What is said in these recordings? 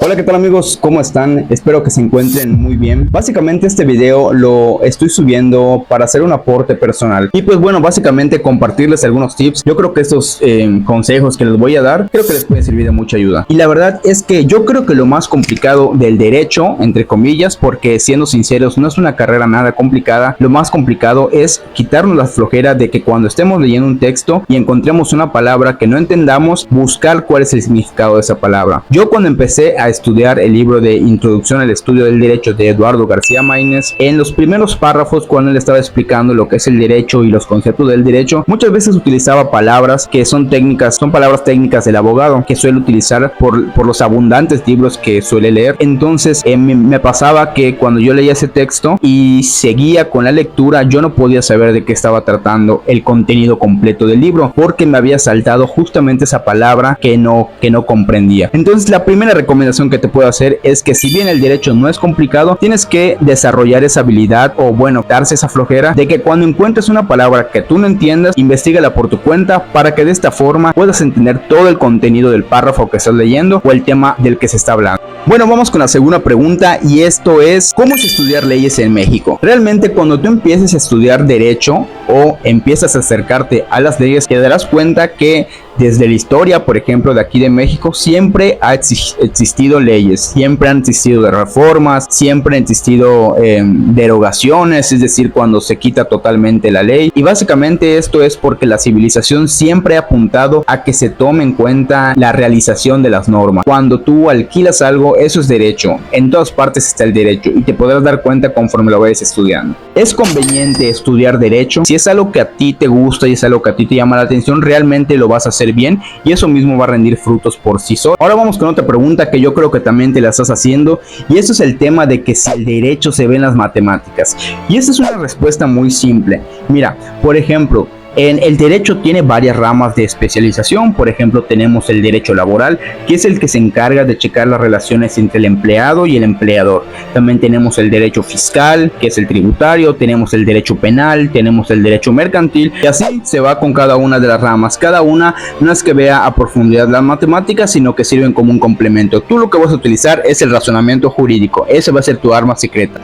Hola, ¿qué tal amigos? ¿Cómo están? Espero que se encuentren muy bien. Básicamente este video lo estoy subiendo para hacer un aporte personal y pues bueno, básicamente compartirles algunos tips. Yo creo que estos consejos que les voy a dar, creo que les puede servir de mucha ayuda. Y la verdad es que yo creo que lo más complicado del derecho, entre comillas, porque siendo sinceros no es una carrera nada complicada, lo más complicado es quitarnos la flojera de que cuando estemos leyendo un texto y encontremos una palabra que no entendamos, buscar cuál es el significado de esa palabra. Yo cuando empecé a estudiar el libro de Introducción al Estudio del Derecho de Eduardo García Maínez, en los primeros párrafos cuando él estaba explicando lo que es el derecho y los conceptos del derecho, muchas veces utilizaba palabras que son técnicas, son palabras técnicas del abogado que suele utilizar por los abundantes libros que suele leer. Entonces me pasaba que cuando yo leía ese texto y seguía con la lectura, yo no podía saber de qué estaba tratando el contenido completo del libro porque me había saltado justamente esa palabra que no comprendía. Entonces la primera recomendación que te puedo hacer es que si bien el derecho no es complicado, tienes que desarrollar esa habilidad o bueno, darse esa flojera de que cuando encuentres una palabra que tú no entiendas, investígala por tu cuenta para que de esta forma puedas entender todo el contenido del párrafo que estás leyendo o el tema del que se está hablando. Bueno, vamos con la segunda pregunta y esto es: ¿cómo es estudiar leyes en México? Realmente cuando tú empieces a estudiar derecho o empiezas a acercarte a las leyes, te darás cuenta que desde la historia, por ejemplo, de aquí de México, siempre ha existido leyes, siempre han existido reformas, siempre han existido derogaciones, es decir, cuando se quita totalmente la ley. Y básicamente esto es porque la civilización siempre ha apuntado a que se tome en cuenta la realización de las normas. Cuando tú alquilas algo, eso es derecho. En todas partes está el derecho y te podrás dar cuenta conforme lo vayas estudiando. ¿Es conveniente estudiar derecho? Si es algo que a ti te gusta y es algo que a ti te llama la atención, realmente lo vas a hacer bien y eso mismo va a rendir frutos por sí solo. Ahora vamos con otra pregunta que yo creo que también te la estás haciendo y eso es el tema de que si el derecho se ve en las matemáticas. Y esta es una respuesta muy simple. Mira, por ejemplo, en el derecho tiene varias ramas de especialización. Por ejemplo, tenemos el derecho laboral, que es el que se encarga de checar las relaciones entre el empleado y el empleador. También tenemos el derecho fiscal, que es el tributario, tenemos el derecho penal, tenemos el derecho mercantil y así se va con cada una de las ramas. Cada una no es que vea a profundidad las matemáticas, sino que sirven como un complemento. Tú lo que vas a utilizar es el razonamiento jurídico. Ese va a ser tu arma secreta.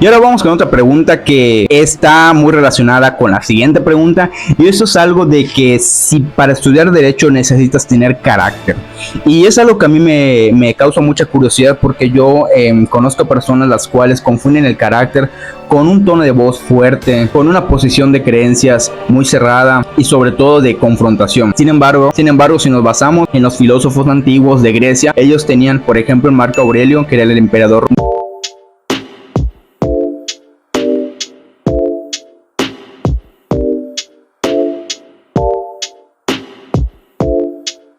Y ahora vamos con otra pregunta que está muy relacionada con la siguiente pregunta. Y eso es algo de que si para estudiar derecho necesitas tener carácter. Y es algo que a mí me causa mucha curiosidad porque yo conozco personas las cuales confunden el carácter con un tono de voz fuerte, con una posición de creencias muy cerrada y sobre todo de confrontación. Sin embargo, si nos basamos en los filósofos antiguos de Grecia, ellos tenían, por ejemplo, Marco Aurelio, que era el emperador.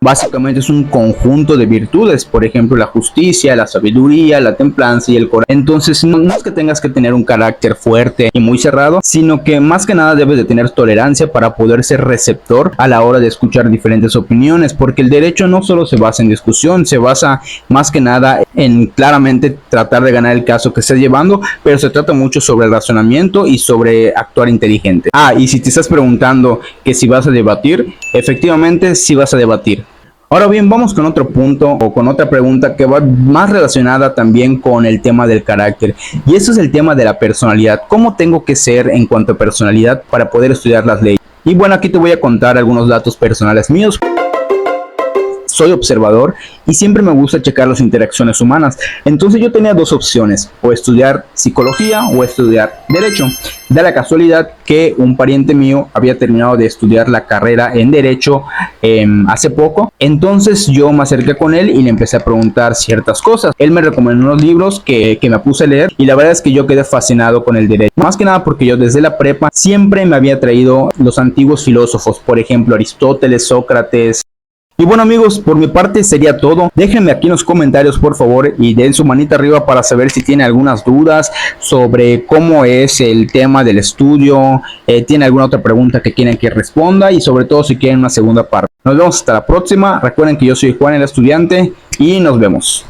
Básicamente es un conjunto de virtudes, por ejemplo la justicia, la sabiduría, la templanza y el coraje. Entonces no es que tengas que tener un carácter fuerte y muy cerrado, sino que más que nada debes de tener tolerancia para poder ser receptor a la hora de escuchar diferentes opiniones, porque el derecho no solo se basa en discusión, se basa más que nada en claramente tratar de ganar el caso que estés llevando, pero se trata mucho sobre el razonamiento y sobre actuar inteligente. Y si te estás preguntando que si vas a debatir, efectivamente sí vas a debatir. Ahora bien, vamos con otro punto o con otra pregunta que va más relacionada también con el tema del carácter. Y eso es el tema de la personalidad. ¿Cómo tengo que ser en cuanto a personalidad para poder estudiar las leyes? Y bueno, aquí te voy a contar algunos datos personales míos. Soy observador y siempre me gusta checar las interacciones humanas. Entonces yo tenía dos opciones, o estudiar psicología o estudiar derecho. Da la casualidad que un pariente mío había terminado de estudiar la carrera en derecho hace poco. Entonces yo me acerqué con él y le empecé a preguntar ciertas cosas. Él me recomendó unos libros que me puse a leer y la verdad es que yo quedé fascinado con el derecho. Más que nada porque yo desde la prepa siempre me había traído los antiguos filósofos, por ejemplo Aristóteles, Sócrates. Y bueno amigos, por mi parte sería todo. Déjenme aquí en los comentarios por favor y den su manita arriba para saber si tienen algunas dudas sobre cómo es el tema del estudio, tienen alguna otra pregunta que quieren que responda y sobre todo si quieren una segunda parte. Nos vemos hasta la próxima. Recuerden que yo soy Juan el estudiante y nos vemos.